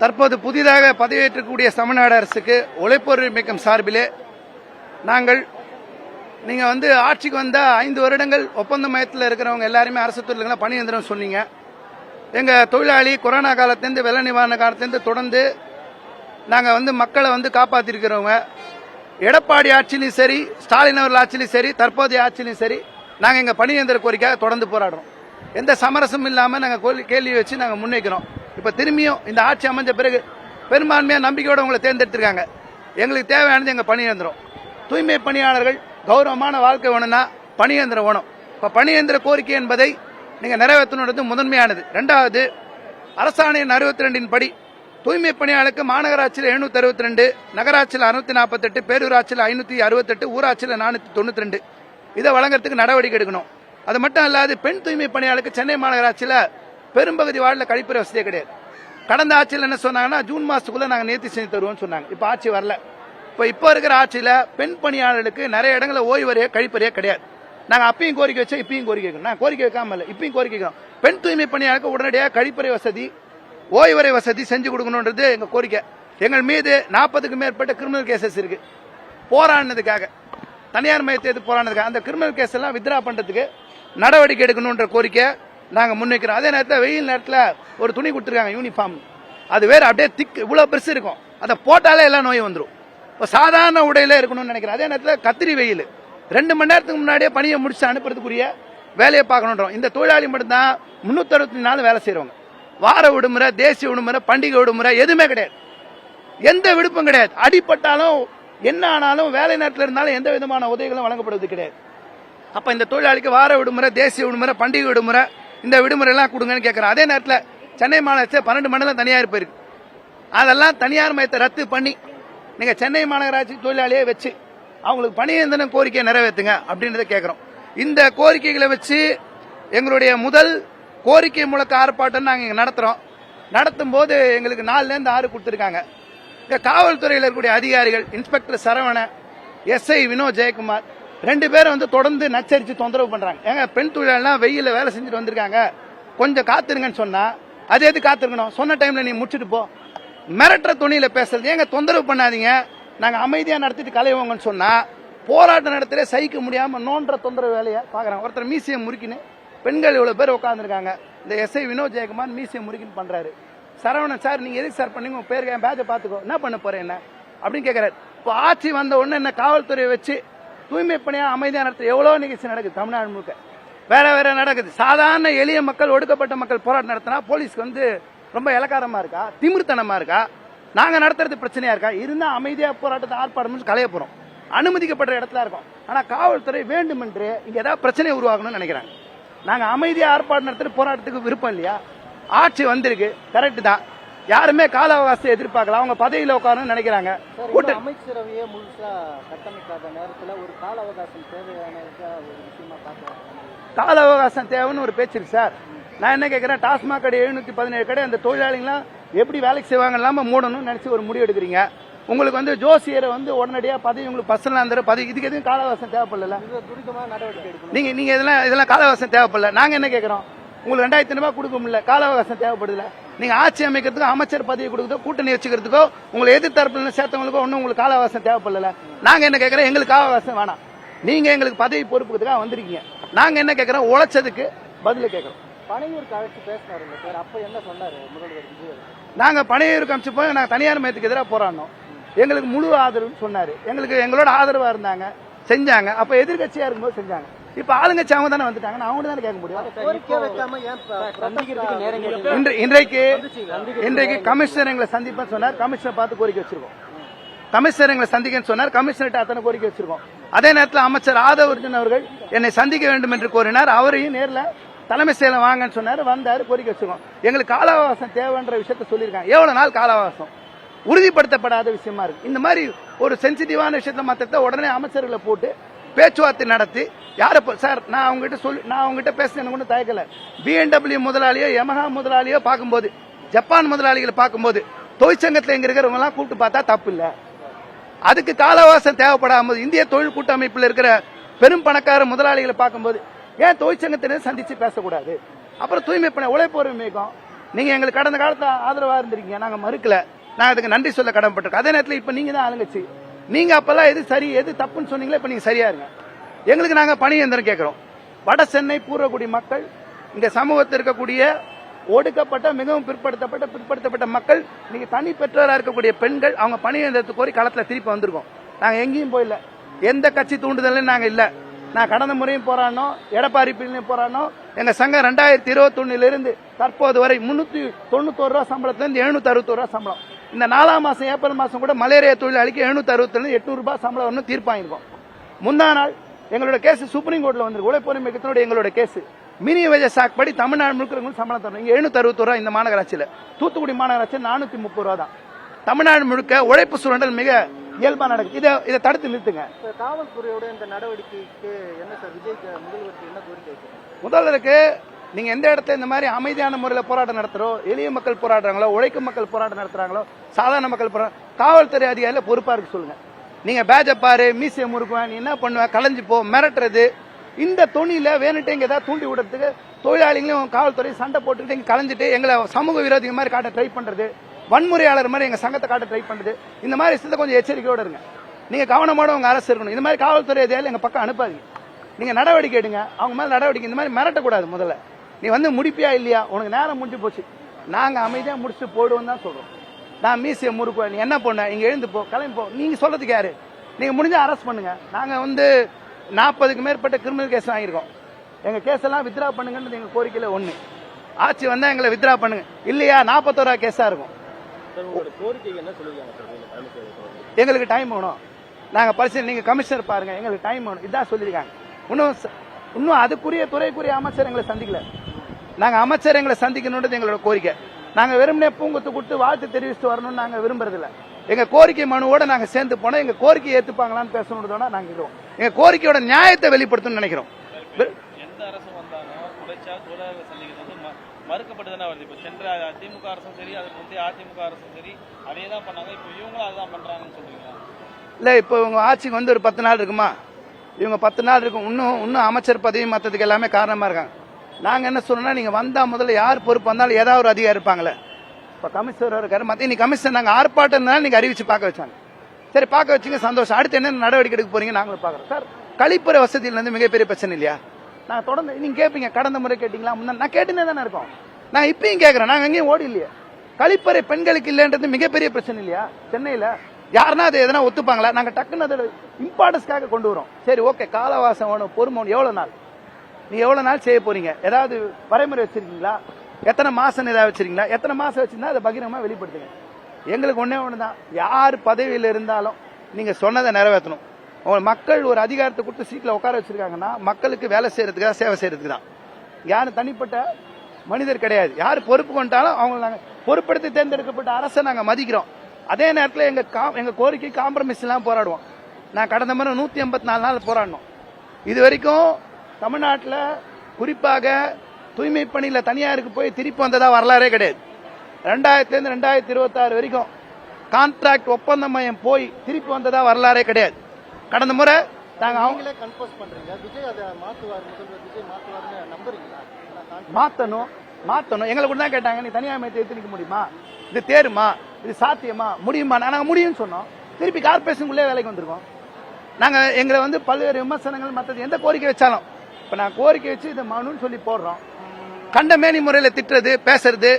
தற்போது புதிதாக பதவியேற்றக்கூடிய தமிழ்நாடு அரசுக்கு உழைப்போர் இயக்கம் சார்பிலே நாங்கள் நீங்க ஆட்சிக்கு வந்த 5 வருடங்கள் ஒப்பந்த மையத்தில் இருக்கிறவங்க எல்லாருமே அரசு தொழில்களை பணி எந்திரம் சொன்னீங்க. எங்க தொழிலாளி கொரோனா காலத்திலிருந்து வெள்ள நிவாரண காலத்திலிருந்து தொடர்ந்து நாங்க மக்களை காப்பாத்திருக்கிறவங்க. எடப்பாடி ஆட்சியிலும் சரி, ஸ்டாலின் அவர்கள் ஆட்சியிலும் சரி, தற்போதைய ஆட்சியிலும் சரி, நாங்க எங்க பணி எந்திர கோரிக்கையாக தொடர்ந்து போராடுறோம். எந்த சமரசமும் இல்லாம நாங்க கேள்வி வச்சு நாங்க முன்வைக்கிறோம். இப்ப திரும்பியும் இந்த ஆட்சி அமைஞ்ச பிறகு பெரும்பான்மையா நம்பிக்கையோட உங்களை தேர்ந்தெடுத்திருக்காங்க. எங்களுக்கு தேவையானது எங்க பணி எந்திரம். தூய்மை பணியாளர்கள் கௌரவமான வாழ்க்கை வேணும்னா பணி எந்திரம் வேணும். இப்ப பணி எந்திர கோரிக்கை என்பதை நீங்க நிறைவேற்றணும் முதன்மையானது. இரண்டாவது, அரசாணை 62 படி தூய்மை பணியாளருக்கு மாநகராட்சியில் 762, நகராட்சியில் 648, பேரூராட்சியில் 568, ஊராட்சியில் 492 இதை வழங்குறதுக்கு நடவடிக்கை எடுக்கணும். அது மட்டும் இல்லாது பெண் தூய்மை பணியாளருக்கு சென்னை மாநகராட்சியில் பெரும்பகுதி வார்டில் கழிப்பறை வசதியே கிடையாது. கடந்த ஆட்சியில் என்ன சொன்னாங்கன்னா ஜூன் மாசத்துக்குள்ள நாங்கள் நேர்த்தி செஞ்சு தருவோம்னு சொன்னாங்க. இப்ப ஆட்சி வரல. இப்ப இருக்கிற ஆட்சியில பெண் பணியாளர்களுக்கு நிறைய இடங்களில் ஓய்வறையே கழிப்பறையே கிடையாது. நாங்க அப்பயும் கோரிக்கை வச்சோம், இப்பயும் கோரிக்கை வைக்கணும். நான் கோரிக்கை வைக்காம இல்ல, இப்பயும் கோரிக்கை வைக்கணும். பெண் தூய்மை பணியாளருக்கு உடனடியாக கழிப்பறை வசதி, ஓய்வறை வசதி செஞ்சு கொடுக்கணும்ன்றது எங்க கோரிக்கை. எங்கள் மீது 40க்கும் மேற்பட்ட கிரிமினல் கேசஸ் இருக்கு. போராடினதுக்காக, தனியார் மையத்தை போராடினதுக்காக அந்த கிரிமினல் கேஸ் எல்லாம் வித்ரா பண்றதுக்கு நடவடிக்கை எடுக்கணும்ன்ற கோரிக்கை நாங்க முன்வைக்கிறோம். அதே நேரத்தில் வெயில் நேரத்தில் ஒரு துணி கொடுத்துருக்காங்க யூனிஃபார்ம், அது வேற அப்படியே திக் இவ்வளவு பெருசு இருக்கும், அதை போட்டாலே எல்லாம் நோய் வந்துடும். இப்போ சாதாரண உடையில இருக்கணும்னு நினைக்கிறேன். அதே நேரத்தில் கத்திரி வெயில் 2 மணி நேரத்துக்கு முன்னாடியே பணியை முடிச்சு அனுப்புறதுக்குரிய வேலையை பார்க்கணும். இந்த தொழிலாளி மட்டும்தான் 364 நாள் வேலை செய்யறவங்க. வார விடுமுறை, தேசிய விடுமுறை, பண்டிகை விடுமுறை எதுவுமே கிடையாது. எந்த விடுப்பும் கிடையாது. அடிப்பட்டாலும் என்ன ஆனாலும் வேலை நேரத்தில் இருந்தாலும் எந்த விதமான உதவிகளும் வழங்கப்படுவது கிடையாது. அப்ப இந்த தொழிலாளிக்கு வார விடுமுறை, தேசிய விடுமுறை, பண்டிகை விடுமுறை, இந்த விடுமுறை எல்லாம் கொடுங்கன்னு கேட்கிறேன். அதே நேரத்தில் சென்னை மாநகராட்சி 12 மண்டலம் தனியார் போயிருக்கு. அதெல்லாம் தனியார் மையத்தை ரத்து பண்ணி நீங்க சென்னை மாநகராட்சி தொழிலாளியை வச்சு அவங்களுக்கு பணி எந்திர கோரிக்கையை நிறைவேற்றுங்க அப்படின்றத கேட்கிறோம். இந்த கோரிக்கைகளை வச்சு எங்களுடைய முதல் கோரிக்கை முழக்க ஆர்ப்பாட்டம் நாங்க இங்க நடத்துறோம். நடத்தும் போது எங்களுக்கு 4ல இருந்து 6 கொடுத்திருக்காங்க. காவல்துறையில் இருக்கக்கூடிய அதிகாரிகள் இன்ஸ்பெக்டர் சரவண, எஸ்ஐ வினோத் ஜெயக்குமார் 2 பேரும் தொடர்ந்து நச்சரிச்சு தொந்தரவு பண்றாங்க. ஏங்க பெண் தொழிலாளர்லாம் வெயில வேலை செஞ்சுட்டு வந்திருக்காங்க, கொஞ்சம் காத்துருங்கன்னு சொன்னா அது எது காத்திருக்கணும்? சொன்ன டைம்ல நீ முடிச்சுட்டு போ. மிரட்டுற துணியில பேசுறது ஏங்க? தொந்தரவு பண்ணாதீங்க, நாங்க அமைதியா நடத்திட்டு கலைவோங்கன்னு சொன்னா போராட்டம் நடத்துற சகிக்க முடியாம நோன்ற தொந்தரவு வேலையை பாக்குறாங்க. ஒருத்தர் மீசியம் முறுக்கின்னு பெண்கள் இவ்வளவு பேர் உட்காந்துருக்காங்க. இந்த எஸ்ஐ வினோத் ஜெயக்குமார் மீசியம் முறுக்கின்னு பண்றாரு. சரவணன் சார் நீங்க எதுக்கு சார் பண்ணீங்க? உங்க பேருக்கு என் பேட்சை பாத்துக்கோ, என்ன பண்ண போறேன் என்ன அப்படின்னு கேட்கிறாரு. இப்போ ஆட்சி வந்த உடனே என்ன காவல்துறையை வச்சு தூய்மை பணியா அமைதியா நடத்த எவ்வளவு நிகழ்ச்சி நடக்குது தமிழ்நாடு முழுக்க, வேற வேற நடக்குது. சாதாரண எளிய மக்கள், ஒடுக்கப்பட்ட மக்கள் போராட்டம் நடத்தினா போலீஸ்க்கு ரொம்ப இலக்காரமா இருக்கா, திமிர்த்தனமா இருக்கா? நாங்க நடத்துறது பிரச்சனையா இருக்கா? இருந்தா அமைதியா போராட்டத்தை ஆர்ப்பாட்டம் கலைய போறோம், அனுமதிக்கப்பட்ட இடத்துல இருக்கோம். ஆனா காவல்துறை வேண்டுமென்று இங்க ஏதாவது பிரச்சனை உருவாக்கணும்னு நினைக்கிறாங்க. நாங்க அமைதியா ஆர்ப்பாட்டம் நடத்துறது போராட்டத்துக்கு விருப்பம் இல்லையா? ஆட்சி வந்திருக்கு, கரெக்ட் தான். யாருமே கால அவகாசத்தை எதிர்பார்க்கலாம், அவங்க பதவியில உட்காரணும்னு நினைக்கிறாங்க. அமைச்சரவையே முழுசா கட்டமைக்காத நேரத்தில் ஒரு கால அவகாசம் தேவையான ஒரு விஷயமா பார்க்கலாம். கால அவகாசம் தேவைன்னு ஒரு பேச்சு இருக்கு சார். நான் என்ன கேட்கிறேன், டாஸ்மாக் கடை 717 கடை அந்த தொழிலாளிகளாம் எப்படி வேலைக்கு செய்வாங்க இல்லாம மூடணும்னு நினைச்சு ஒரு முடிவு எடுக்கிறீங்க. உங்களுக்கு ஜோசியரை உடனடியா பதவி உங்களுக்கு பர்சனலா அந்த பதவி, இதுக்கு எதுவும் கால அவகாசம் தேவைப்படல. நடவடிக்கை எடுக்கணும். நீங்க இதெல்லாம் கால அவகாசம் தேவைப்படல. நாங்க என்ன கேட்கிறோம், உங்களுக்கு 2000 ரூபாய் கொடுக்க முடியல, கால அவகாசம் தேவைப்படுதுல. நீங்க ஆட்சி அமைக்கிறதுக்கோ அமைச்சர் பதவி கொடுக்கறதோ கூட்டணி வச்சுக்கிறதுக்கோ உங்களை எதிர்த்தரப்புல சேர்த்தவங்களுக்கோ ஒன்னும் உங்களுக்கு கால அவகாசம் தேவைப்படல. நாங்க என்ன கேட்கிறோம், எங்களுக்கு கால அவகாசம் வேணாம். நீங்க எங்களுக்கு பதவி பொறுப்புக்காக வந்திருக்கீங்க. நாங்க என்ன கேட்கிறோம், உழைச்சதுக்கு பதில் கேட்கிறோம். பனையூருக்கு அழைச்சு பேசினாருங்க சார், அப்ப என்ன சொன்னாரு முதல்வர் விஜய்? நாங்க பனையூருக்கு அழைச்சு போய் நாங்க தனியார் மையத்துக்கு எதிராக போராடணும், எங்களுக்கு முழு ஆதரவுன்னு சொன்னாரு. எங்களோட ஆதரவா இருந்தாங்க, செஞ்சாங்க. அப்ப எதிர்கட்சியா இருக்கும்போது செஞ்சாங்க. இப்ப ஆளுங்கட்சி அவங்க தானே வந்துட்டாங்க, அவங்க தானே கேட்க முடியும். இன்றைக்கு கமிஷனர் எங்களை சந்திப்பேன்னு சொன்னார், கமிஷனர் பார்த்து கோரிக்கை வச்சிருக்கோம். கமிஷனர் எங்களை சந்திக்க சொன்னார், கமிஷனர்கிட்ட அத்தனை கோரிக்கை வச்சிருக்கோம். அதே நேரத்தில் அமைச்சர் ஆதவர்ஜன் அவர்கள் என்னை சந்திக்க வேண்டும் என்று கோரினார். அவரையும் நேரில் தலைமை செயலம் வாங்கன்னு சொன்னார், வந்தாரு, கோரிக்கை வச்சிருக்கோம். எங்களுக்கு கால அவகாசம் தேவைன்ற விஷயத்த சொல்லியிருக்காங்க. எவ்வளவு நாள் கால அவகாசம் உறுதிப்படுத்தப்படாத விஷயமா இருக்கு. இந்த மாதிரி ஒரு சென்சிட்டிவான விஷயத்த மாத்திரத்தை உடனே அமைச்சர்களை போட்டு பேச்சுவார்த்தை நடத்தி யார சார் நான் அவங்ககிட்ட பேச எனக்கு ஒன்றும் தயக்கல. BMW முதலாளியோ யமஹா முதலாளியோ பார்க்கும்போது, ஜப்பான் முதலாளிகளை பார்க்கும்போது தொழிற்சங்கத்தில் எங்க இருக்கிறவங்க எல்லாம் கூப்பிட்டு பார்த்தா தப்பு இல்ல. அதுக்கு கால அவகாசம் தேவைப்படாம இந்திய தொழில் கூட்டமைப்பில் இருக்கிற பெரும் பணக்கார முதலாளிகளை பார்க்கும்போது ஏன் தொழிற்சங்கத்தினர் சந்திச்சு பேசக்கூடாது? அப்புறம் தூய்மை பணி உழைப்போர் இயக்கம் நீங்க எங்களுக்கு கடந்த காலத்துல ஆதரவா இருந்திருக்கீங்க, நாங்க மறுக்கல, நான் அதுக்கு நன்றி சொல்ல கடமைப்பட்டிருக்கோம். அதே நேரத்தில் இப்ப நீங்க தான் ஆளுங்கட்சி, நீங்க அப்பெல்லாம் எது சரி எது தப்புன்னு சொன்னீங்களே, இப்ப நீங்க சரியா இருங்க. எங்களுக்கு நாங்க பணி இயந்திரம் கேட்கிறோம். வட சென்னை பூர்வகுடி மக்கள், இந்த சமூகத்தில் இருக்கக்கூடிய ஒடுக்கப்பட்ட மிகவும் பிற்படுத்தப்பட்ட மக்கள், நீங்க தனி பெற்றோரா இருக்கக்கூடிய பெண்கள், அவங்க பணி இயந்திரத்தை கோரி களத்துல திருப்பி வந்திருக்கோம். நாங்க எங்கேயும் போயில, எந்த கட்சி தூண்டுதலும் நாங்க இல்ல. நான் கடந்த முறையும் போராடணும், எடப்பாடி பிள்ளையும் போராடணும். எங்க சங்கம் 2021 இருந்து தற்போது வரை 391 ரூபா சம்பளத்துல இருந்து 761 ரூபா சம்பளம். இந்த 4ஆம் மாசம் ஏப்ரல் மாசம் கூட மலேரியா தொழிலாளிக்கு 760 800 ரூபாய் சம்பளம் வரணும் தீர்ப்பாயிருக்கும். முந்தா நாள் எங்களோட கேஸ் சுப்ரீம் கோர்ட்ல வந்து உழைப்பொருள் மிக்கத்தினோட எங்களோட கேஸ் மினிமம் வேஜஸ் ஆக்ட் படி தமிழ்நாடு முழுக்க சம்பளம் தரணும். இங்க 761 ரூபா இந்த மாநகராட்சியில, தூத்துக்குடி மாநகராட்சியில் 430 ரூபா தான். தமிழ்நாடு முழுக்க உழைப்பு சுரண்டல் மிக இயல்பா நடக்குது. இதை தடுத்து நிறுத்துங்க. காவல்துறையோட இந்த நடவடிக்கைக்கு என்ன சார் விஜய்க்கு முதல்வருக்கு என்ன கோரிக்கை? முதல்வருக்கு நீங்க எந்த இடத்துல இந்த மாதிரி அமைதியான முறையில் போராட்டம் நடத்துறோம், எளிய மக்கள் போராடுறாங்களோ, உழைக்கும் மக்கள் போராட்டம் நடத்துறாங்களோ, சாதாரண மக்கள் காவல்துறை அதிகாரிகள் பொறுப்பா இருக்கு சொல்லுங்க. நீங்க பேஜ பாரு, மீசிய முறுக்குவேன், நீ என்ன பண்ணுவ, கலைஞ்சு போ, மிரட்டுறது, இந்த தொழில வேணுட்டு இங்க ஏதாவது தூண்டி விடுறதுக்கு தொழிலாளிகளையும் காவல்துறை சண்டை போட்டுக்கிட்டு இங்க கலைஞ்சிட்டு எங்களை சமூக விரோதிகள் மாதிரி காட்ட ட்ரை பண்றது, வன்முறையாளர் மாதிரி எங்க சங்கத்தை காட்ட ட்ரை பண்றது, இந்த மாதிரி விஷயத்தை கொஞ்சம் எச்சரிக்கையோட இருங்க. நீங்க கவனமோட உங்க அரசு இருக்கணும். இந்த மாதிரி காவல்துறை அதிகாரிகள் எங்க பக்கம் அனுப்பாதீங்க. நீங்க நடவடிக்கை எடுங்க, அவங்க மேல நடவடிக்கை. இந்த மாதிரி மிரட்டக்கூடாது. முதல்ல நீ வந்து முடிப்பியா இல்லையா, உனக்கு நேரம் முடிஞ்சு போச்சு, நாங்க அமைதியா முடிச்சு போடுவோம் தான் சொல்றோம். நான் மீசிய முறுக்குவேன், நீ என்ன பண்ண, இங்க எழுந்து போ, கிளம்பி போ, நீங்க சொல்றதுக்கு யாரு? நீங்க முடிஞ்சா அரெஸ்ட் பண்ணுங்க. நாங்க வந்து 40க்கு மேற்பட்ட கிரிமினல் கேஸ் வாங்கியிருக்கோம். எங்க கேஸ் எல்லாம் வித்ரா பண்ணுங்கன்னு எங்க கோரிக்கையில ஒண்ணு. ஆட்சி வந்தா எங்களை வித்ரா பண்ணுங்க, இல்லையா 41 கேஸா இருக்கும். எங்களுக்கு டைம் வேணும், நாங்க பரிசீலனை, நீங்க கமிஷனர் பாருங்க, எங்களுக்கு டைம் வேணும், இதான் சொல்லியிருக்காங்க. இன்னும் அதுக்குரிய துறைக்குரிய அமைச்சர் எங்களை சந்திக்கல. நாங்க அமைச்சர் எங்களை சந்திக்கணும்ன்றது எங்களோட கோரிக்கை. நாங்க வெறுமனே பூங்கொத்து கொடுத்து வாழ்த்து தெரிவிச்சுட்டு வரணும்னு நாங்க விரும்புறதில்ல. எங்க கோரிக்கை மனுவோட நாங்க சேர்ந்து போனோம். எங்க கோரிக்கை ஏத்துப்பாங்களான்னு பேசணுன்றதோட நாங்க இருக்கோம். எங்க கோரிக்கையோட நியாயத்தை வெளிப்படுத்தணும்னு நினைக்கிறோம். எந்த அரசு வந்தாலும் உழைச்சா தொழிலாளர்கள் சந்திக்கிறது வந்து மறுக்கப்பட்டுதானே வருது. இப்போ சென்ற திமுக அரசும் சரி, அதுக்கு முந்தைய அதிமுக அரசும் சரி, அதே தான் பண்ணாங்க. இப்போ இவங்களும் அதுதான் பண்றாங்கன்னு சொல்றீங்களா? இல்ல, இப்போ இவங்க ஆட்சிக்கு வந்து ஒரு 10 நாள் இருக்குமா, இவங்க 10 நாள் இருக்கும். இன்னும் அமைச்சர் பதவி மற்றதுக்கு எல்லாமே காரணமா இருக்காங்க. நாங்க என்ன சொல்லணும்னா, நீங்க வந்தா முதல்ல யார் பொறுப்பு வந்தாலும் ஏதாவது ஒரு அதிகாரி இருப்பாங்களே. இப்ப கமிஷனர் இருக்காரு, மத்திய நீ கமிஷனர் நாங்க ஆர்ப்பாட்டம் இருந்தாலும் நீங்க அறிவிச்சு பார்க்க வச்சாங்க. சரி, பார்க்க வச்சுங்க, சந்தோஷம். அடுத்து என்ன நடவடிக்கை எடுக்க போறீங்க நாங்களும் பாக்குறோம். சார், கழிப்பறை வசதியில இருந்து மிகப்பெரிய பிரச்சனை இல்லையா? நாங்க தொடர்ந்து நீங்க கேட்பீங்க, கடந்த முறை கேட்டீங்களா, நான் கேட்டுனே தானே இருக்கோம். நான் இப்பயும் கேட்கறேன், நாங்க எங்கேயும் ஓடி இல்லையா? கழிப்பறை பெண்களுக்கு இல்லைன்றது மிகப்பெரிய பிரச்சனை இல்லையா சென்னையில? யாருன்னா அதை எதனா ஒத்துப்பாங்களா? நாங்க டக்குன்னு அதோட இம்பார்ட்டன்ஸ்க்காக கொண்டு வரோம். சரி, ஓகே, காலவாசம் வேணும், பொறுமை, எவ்வளவு நாள், நீ எவ்வளவு நாள் செய்ய போறீங்க? ஏதாவது வரைமுறை வச்சிருக்கீங்களா? எத்தனை மாசம் ஏதாவது வச்சிருக்கீங்களா? எத்தனை மாசம் வச்சிருந்தா அதை பகிரங்கமா வெளிப்படுத்துங்க. எங்களுக்கு ஒண்ணே தான், யார் பதவியில் இருந்தாலும் நீங்க சொன்னதை நிறைவேற்றணும். மக்கள் ஒரு அதிகாரத்தை கொடுத்து சீட்ல உட்கார வச்சிருக்காங்கன்னா மக்களுக்கு வேலை செய்யறதுக்காக, சேவை செய்யறதுக்கு தான். யாரும் தனிப்பட்ட மனிதர் கிடையாது. யார் பொறுப்பு கொண்டாலும் அவங்க நாங்க பொறுப்படுத்தி தேர்ந்தெடுக்கப்பட்ட அரசை நாங்க மதிக்கிறோம். அதே நேரத்தில் எங்க கோரிக்கை காம்ப்ரமைஸ் எல்லாம் போராடுவோம். நான் கடந்த முறை 184 நாள் போராடணும். இது வரைக்கும் தமிழ்நாட்டில் குறிப்பாக தூய்மை பணியில தனியாருக்கு போய் திருப்பி வந்ததா வரலாறே கிடையாது. 2000 இருந்து 2026 வரைக்கும் கான்ட்ராக்ட் ஒப்பந்த மையம் போய் திருப்பி வந்ததா வரலாறே கிடையாது. கடந்த முறை நாங்க அவங்களே கன்ஃபர்ஸ் பண்றீங்க, விஜய் அதை மாத்துவார், முதல்வர் விஜய் மாத்துவார்னு நம்புறீங்களா? மாத்தணும் எங்களை கூட தான் கேட்டாங்க, நீ தனியார் மையத்தை எடுத்து நிக்க முடியுமா, இது தேருமா, இது சாத்தியமா, முடியுமா? நாங்க முடியும்னு சொன்னோம். திருப்பி கார்பரேஷனுக்குள்ளே வேலைக்கு வந்திருக்கோம். நாங்க எங்களை வந்து பல்வேறு விமர்சனங்கள் மற்றது எந்த கோரிக்கை வச்சாலும், இப்ப நான் கோரிக்கை வச்சு இதை மனுன்னு சொல்லி போடுறோம். கண்டமேனி முறையில் திட்டுறது, பேசுறது,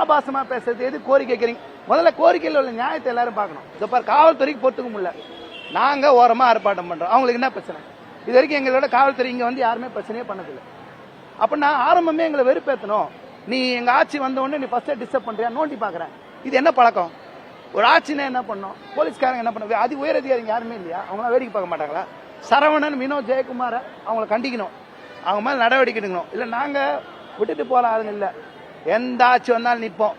ஆபாசமா பேசுறது, எது கோரிக்கை வைக்கிறீங்க? முதல்ல கோரிக்கையில் உள்ள நியாயத்தை எல்லாரும் பார்க்கணும். இதை பாரு, காவல்துறைக்கு பொறுத்துக்க முடியல, நாங்க ஓரமா ஆர்ப்பாட்டம் பண்றோம். அவங்களுக்கு என்ன பிரச்சனை? இது வரைக்கும் எங்களோட காவல்துறை இங்க வந்து யாருமே பிரச்சனையே பண்ணதில்லை. அப்ப நான் ஆரம்பமே எங்களை வெறுப்பேற்றணும். நீ எங்க ஆட்சி வந்த உடனே நீ ஃபர்ஸ்ட் டிஸ்டர்ப் பண்றியா, நோண்டி பாக்குறேன், இது என்ன பழக்கம்? ஒரு ஆட்சினா என்ன பண்ணும்? போலீஸ்காரங்க என்ன பண்ணும்? அது உயர் அதிகாரிங்க யாருமே இல்லையா? அவங்களாம் வேடிக்கை பார்க்க மாட்டாங்களா? சரவணன், வினோத், ஜெயக்குமார அவங்களை கண்டிக்கணும், அவங்க மேல நடவடிக்கை எடுக்கணும். இல்ல நாங்க விட்டுட்டு போற ஆளுங்க இல்ல, எந்த ஆட்சி வந்தாலும் நிற்போம்.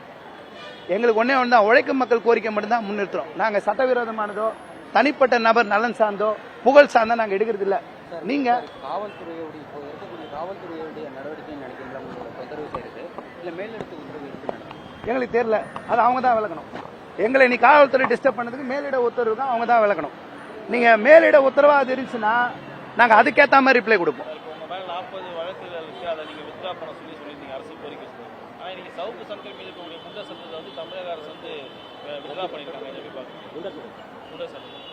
எங்களுக்கு ஒன்னே ஒன்று தான், உழைக்கும் மக்கள் கோரிக்கை மட்டும்தான் முன்னிறுத்துறோம். நாங்க சட்டவிரோதமானதோ தனிப்பட்ட நபர் நலன் சார்ந்தோ புகழ் சார்ந்தோ நாங்க எடுக்கிறது இல்ல. நீங்க காவல்துறையோட இப்போ இருக்கக்கூடிய காவல்துறையோடைய நடவடிக்கை நினைக்கிறீங்களா? உங்களோட தொந்தரவு செய்யறது இல்ல மேலிடத்து உத்தரவு இருக்கு? எங்களுக்கு தெரியல, அது அவங்க தான் விளக்கணும். எங்களை நீ காவல்துறை டிஸ்டர்ப் பண்ணதுக்கு மேலிட உத்தரவு தான், அவங்க தான் விளக்கணும். நீங்க மேலிட உத்தரவா அது இருந்துச்சுன்னா நாங்க அதுக்கேற்ற மாதிரி ரிப்ளை கொடுப்போம். 40 வழக்குகள் இருக்கு, அதை நீங்க வித்ரா பண்ண சொல்லியிருந்தீங்க அரசு கோரிக்கை. ஆனா நீங்க சவுக்கு சங்கர் மீது இருக்கக்கூடிய குண்டர் சட்டத்தை வந்து தமிழக அரசு வந்து வித்ட்ரா பண்ணிருக்காங்க. எப்படி பாக்குறீங்க? குண்டர் சட்டம்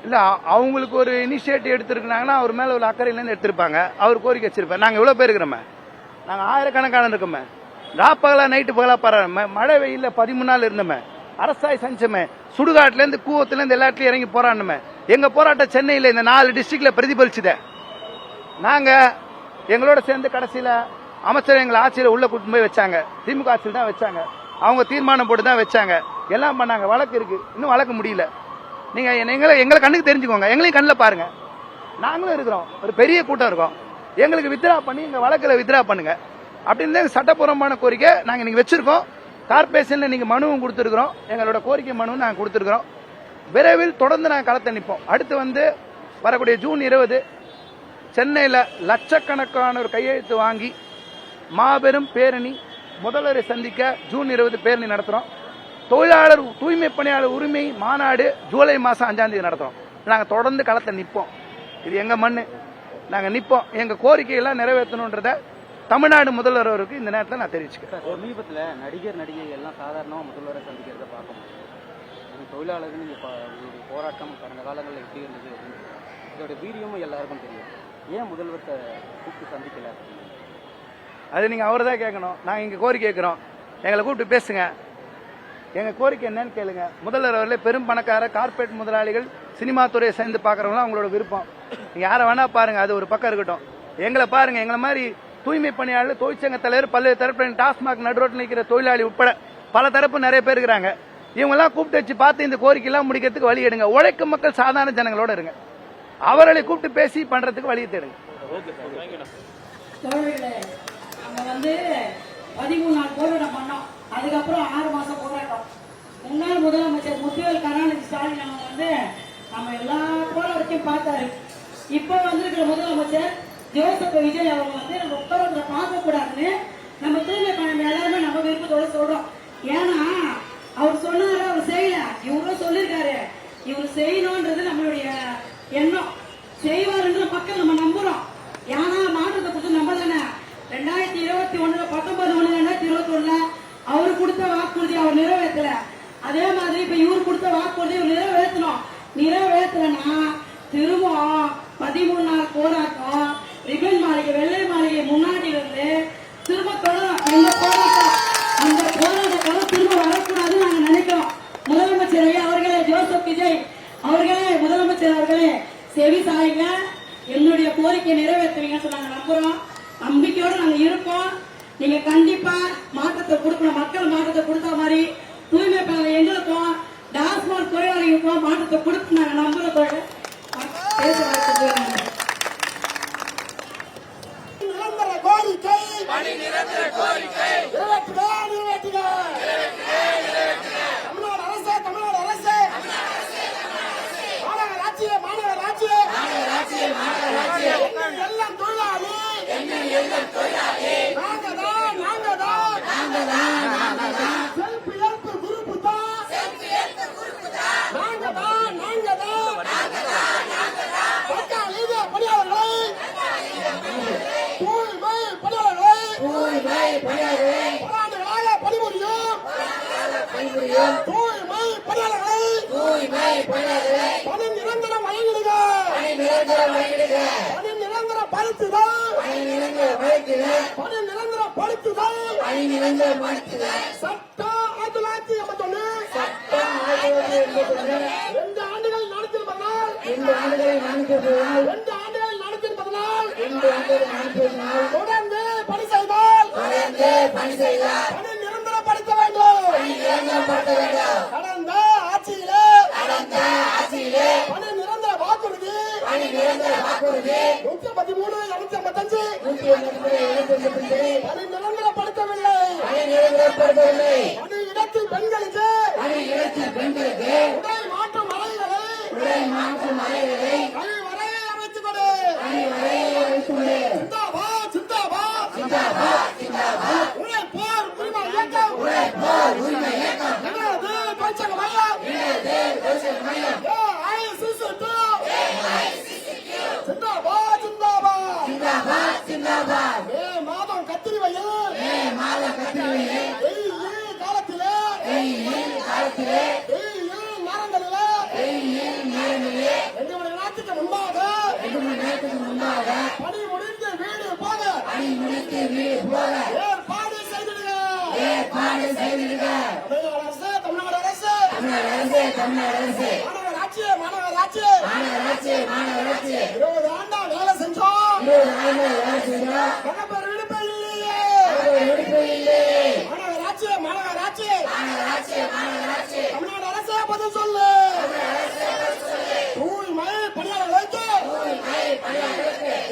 இல்ல அவங்களுக்கு ஒரு இனிஷியேட்டிவ் எடுத்திருக்காங்கன்னா அவர் மேல ஒரு அக்கறையிலேருந்து எடுத்திருப்பாங்க. அவர் கோரிக்கை வச்சிருப்பாரு. நாங்க எவ்வளவு பேர் இருக்கிறோமே, நாங்க ஆயிரக்கணக்கான இருக்கோமே, ராப்பகலா நைட்டு பகலா பாருமே, மழை வெயில 13 நாள் இருந்தோமே, அரசாய் செஞ்சோமே, சுடுகாட்டுல இருந்து கூவத்துல இருந்து எல்லா இடத்துலயும் இறங்கி போராடணுமே. எங்க போராட்டம் சென்னையில இந்த 4 டிஸ்ட்ரிக்ட்ல பிரதிபலிச்சுதே. நாங்க எங்களோட சேர்ந்து கடைசியில அமைச்சர் எங்களை ஆட்சியில உள்ள கூட்டு போய் வச்சாங்க. திமுக ஆட்சியில் தான் வச்சாங்க. அவங்க தீர்மானம் போட்டு தான் வச்சாங்க. எல்லாம் பண்ணாங்க. வழக்கு இருக்கு, இன்னும் வழக்கு முடியல. நீங்க எங்களை கண்ணுக்கு தெரிஞ்சுக்கோங்க, எங்களையும் கண்ணில் பாருங்க. நாங்களும் இருக்கிறோம், ஒரு பெரிய கூட்டம் இருக்கோம். எங்களுக்கு வித்ரா பண்ணி எங்க வழக்குல வித்ரா பண்ணுங்க அப்படின்னு சட்டப்பூர்வமான கோரிக்கை நாங்க இன்னைக்கு வச்சிருக்கோம். கார்பரேஷன்ல நீங்க மனுவும் கொடுத்திருக்கிறோம். எங்களோட கோரிக்கை மனுவும் நாங்க கொடுத்திருக்கிறோம். விரைவில் தொடர்ந்து நாங்க களத்தை நிற்போம். அடுத்து வந்து வரக்கூடிய ஜூன் 20 சென்னையில லட்சக்கணக்கான ஒரு கையெழுத்து வாங்கி மாபெரும் பேரணி முதல்வரை சந்திக்க ஜூன் 20 பேரணி நடத்துறோம். தொழிலாளர் தூய்மை பணியாளர் உரிமை மாநாடு ஜூலை மாசம் 5ஆம் தேதி நடத்துறோம். நாங்க தொடர்ந்து களத்தை நிற்போம். இது எங்க மண்ணு, நாங்க நிற்போம். எங்க கோரிக்கையெல்லாம் நிறைவேற்றணும்ன்றத தமிழ்நாடு முதல்வர் அவருக்கு இந்த நேரத்தில் நான் தெரிவிச்சுக்கிறேன். சமீபத்தில் நடிகர் நடிகை எல்லாம் சாதாரணமாக முதல்வரை சந்திக்கிறத பார்க்க முடியும். தொழிலாளர்கள் உங்களுடைய போராட்டம் கடந்த காலங்களில் எப்படி இருந்தது அப்படின்னு இதோட வீரியமும் எல்லாருக்கும் தெரியும். ஏன் முதல்வர்கிட்ட கூப்பிட்டு சந்திக்கல? அது நீங்க அவரை தான் கேட்கணும். நாங்க இங்க கோரிக்கை கேட்கிறோம், எங்களை கூப்பிட்டு பேசுங்க. எங்க கோரிக்கை என்னன்னு கேளுங்க. முதல்வர் அவர்களே, பெரும் பணக்கார கார்பரேட் முதலாளிகள் சினிமா துறையை சேர்ந்து பாக்குறவங்க அவங்களோட விருப்பம். நீங்க யாரை வேணா பாருங்க, அது ஒரு பக்கம் இருக்கட்டும். எங்களை பாருங்க, எங்களை மாதிரி தூய்மை பணியாளர், தொழிற்சங்க தலைவர், பல்வேறு தரப்பு, டாஸ்மாக் நடுரோட்டில் நிற்கிற தொழிலாளி உட்பட பல தரப்பு நிறைய பேர் இருக்கிறாங்க. இவங்க எல்லாம் கூப்பிட்டு வச்சு பார்த்து இந்த கோரிக்கை எல்லாம் முடிக்கிறதுக்கு வழி எடுங்க. உழைக்கும் மக்கள் சாதாரண ஜனங்களோட இருங்க. அவர்களை கூப்பிட்டு பேசி பண்றதுக்கு வழியை தேடுங்க. நம்ம வந்து 13 நாள் போராட்டம் பண்ணோம். அதுக்கப்புறம் 6 மாசம் போராட்டம். முன்னாள் முதலமைச்சர் முத்துவேல் கருணாநிதி ஸ்டாலின் அவங்க வந்து நம்ம எல்லா போராட்டத்தையும் பார்த்தாரு. இப்போ வந்திருக்கிற முதலமைச்சர் ஜோசப் விஜய் அவங்க வந்து நம்ம உத்தரவுல பார்க்க கூடாதுன்னு நம்ம தூய்மை பணம் எல்லாருமே நம்ம விருப்பத்தோட சொல்றோம். ஏன்னா அவர் சொன்னாரு, அவர் செய்யல. இவரும் சொல்லிருக்காரு, இவர் செய்யணும்ன்றது நம்மளுடைய எண்ணம். செய்வாருன்ற மக்கள் நம்ம நம்புறோம். ஏன்னா மாற்றத்தை கொடுத்து நம்ம தானே 2021 19/1/2021 அவரு கொடுத்த வாக்குறுதி அவர் நிறைவேற்றல. அதே மாதிரி இப்ப இவரு கொடுத்த வாக்குறுதி இவர் நிறைவேற்றணும். நிறைவேற்றலன்னா திரும்ப 13 நாள் போராட்டம் ரிபன் மாளிகை வெள்ளை மாளிகை முன்னாடி வந்து திரும்ப தொடரும். இந்த போராட்டம், அந்த போராட்டத்தோட திரும்ப வரக்கூடாதுன்னு நாங்க நினைக்கிறோம். முதலமைச்சர் ஐயா அவர்களே, ஜோசப் விஜய் அவர்களே, முதலமைச்சர் அவர்களே, செவி சாய்ங்க, என்னுடைய கோரிக்கை நிறைவேற்றுவீங்கன்னு சொன்னாங்க. நம்புறோம், நம்பிக்கையோட நாங்க இருப்போம். நீங்க கண்டிப்பா மாற்றத்தை கொடுக்கணும். மக்கள் மாற்றத்தை கொடுத்த மாதிரி தூய்மை பணியாளர் எங்களுக்கும் டாஸ்மாக் தொழிலாளிகளுக்கும் மாற்றத்தை கொடுத்து நாங்க நம்புறதோட தொடர்ந்து பணி செய்தால் பணி நிரந்தரப்படுத்த வேண்டும். கடந்த ஆட்சியிலே பணி நிரந்தர வாக்குறுதி 113 255 பணி நிரந்தரப்படுத்தவில்லை. பணி இடத்தில் பெண்களுக்கு உடை மாற்றும் மலைகளை கழிவறை அமைத்துக் கொடு. சிந்தாபாத் சிந்தாபாத் உழைப்போர் உரிமை இயக்கம் எனது தொழிற்சங்க மையம் சிந்தாபாத் சிந்தாபாத் மே மாதம் கத்திரி வயல் வெயில் நேரங்களிலே 2 மணி நேரத்துக்கு முன்பாக பணி முடிந்து வீடு போக ஏற்பாடு செய்திடுங்க. தமிழ்நாடு அரசு மாநகராட்சி 20 ஆண்டா வேலை செஞ்சோம். மகப்பேறு விடுப்பு இல்லையே. மாநகராட்சி தமிழ்நாடு அரசு பதில் சொல்லு. தூய்மை பணியாளர்களுக்கு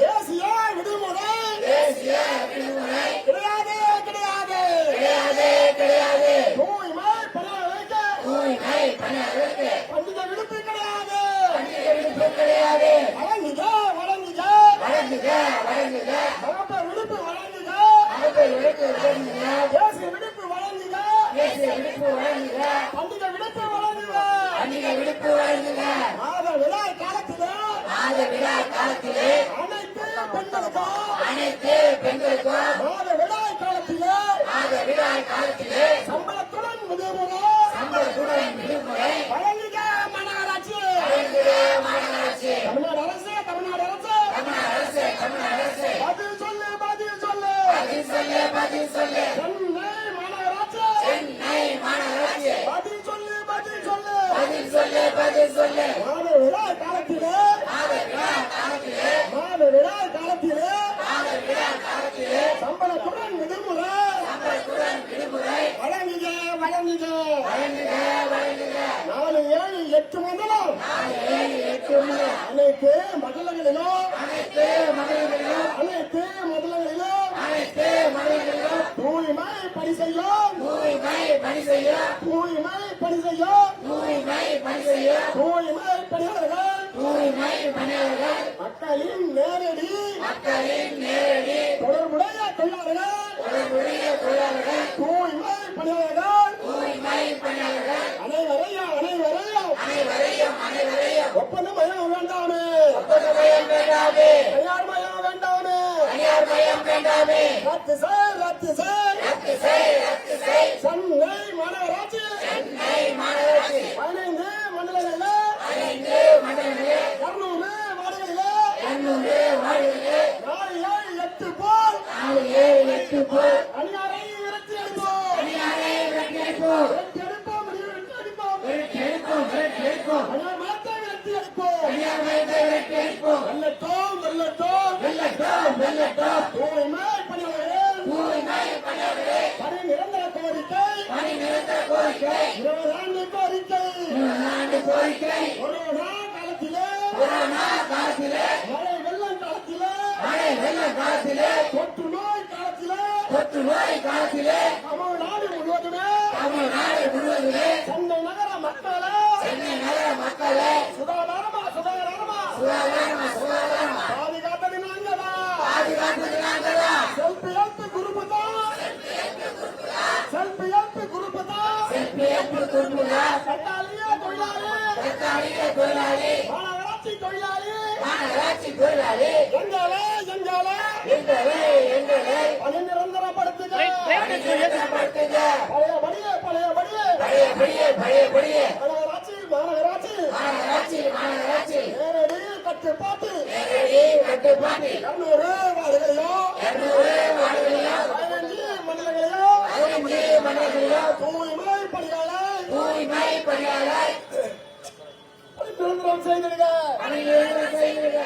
தேசிய விடுமுறை கிடையாது. தூய்மை பணியாளர்களுக்கு பண்டிகை விடுப்பு கிடையாது. வழங்குக மகப்பேறு விடுப்பு வழங்குக. தேசிய விடுப்பு வழங்குக. பண்டிகை விடுப்பு வழங்குக. மாத விழா காலத்திலே அனைத்து பெண்களுக்கும் மாத விழா காலத்திலே சம்பளத்துடன் விடுமுறை வழங்குக. மாநகராட்சி தமிழ்நாடு அரசு பதில் சொல்லு. சென்னை மாநகராட்சி பதில் சொல்லு. மாத விழா காலத்திலே சம்பளத்துடன் விடுமுறை வழங்குக. 4, 7, 8 முதலும் அனைத்து மண்டலங்களிலும் தூய்மை பணி செய்யும். தூய்மை பணியாளர்கள் மக்களின் நேரடி தொடர்புடைய தொழிலாளர்கள் தூய்மை பணியாளர்கள் அனைவரையும் ஒப்பந்தமயம் வேண்டாமே. தனியார் மயம் வேண்டாமே. ரத்து செய். சென்னை மாநகராட்சி 15 மண்டலங்களிலே 200 வார்டுகளிலே 4, 7, 8 போல் தனியாரை விரட்டி அடிப்போம். தனியார் மயத்தை விரட்டி அடிப்போம். வெல்லட்டும். தூய்மை பணியாளர்கள் பணி நிரந்தர கோரிக்கை 20 ஆண்டு கோரிக்கை. கொரோனா காலத்திலே மழை வெள்ளம் காலத்திலே தொற்று நோய் காலத்திலே தமிழ்நாடு முழுவதுமே சென்னை நகர மக்களே சுகாதாரமா பாதுகாத்தது நாங்கதான். செல்ஃபி ஹெல்ப் குரூப் தான் சட்டாளியா தொழிலாளி மாநகராட்சி தொழிலாளி எங்களே பணி நிரந்தரப்படுத்துக. பழையபடியே மாநகராட்சி நேரடி கட்டுப்பாட்டு 200 வார்டுகளிலும் 15 மண்டலங்களிலும் தூய்மை பணியாளர் நிரந்தரம் செய்திடுக.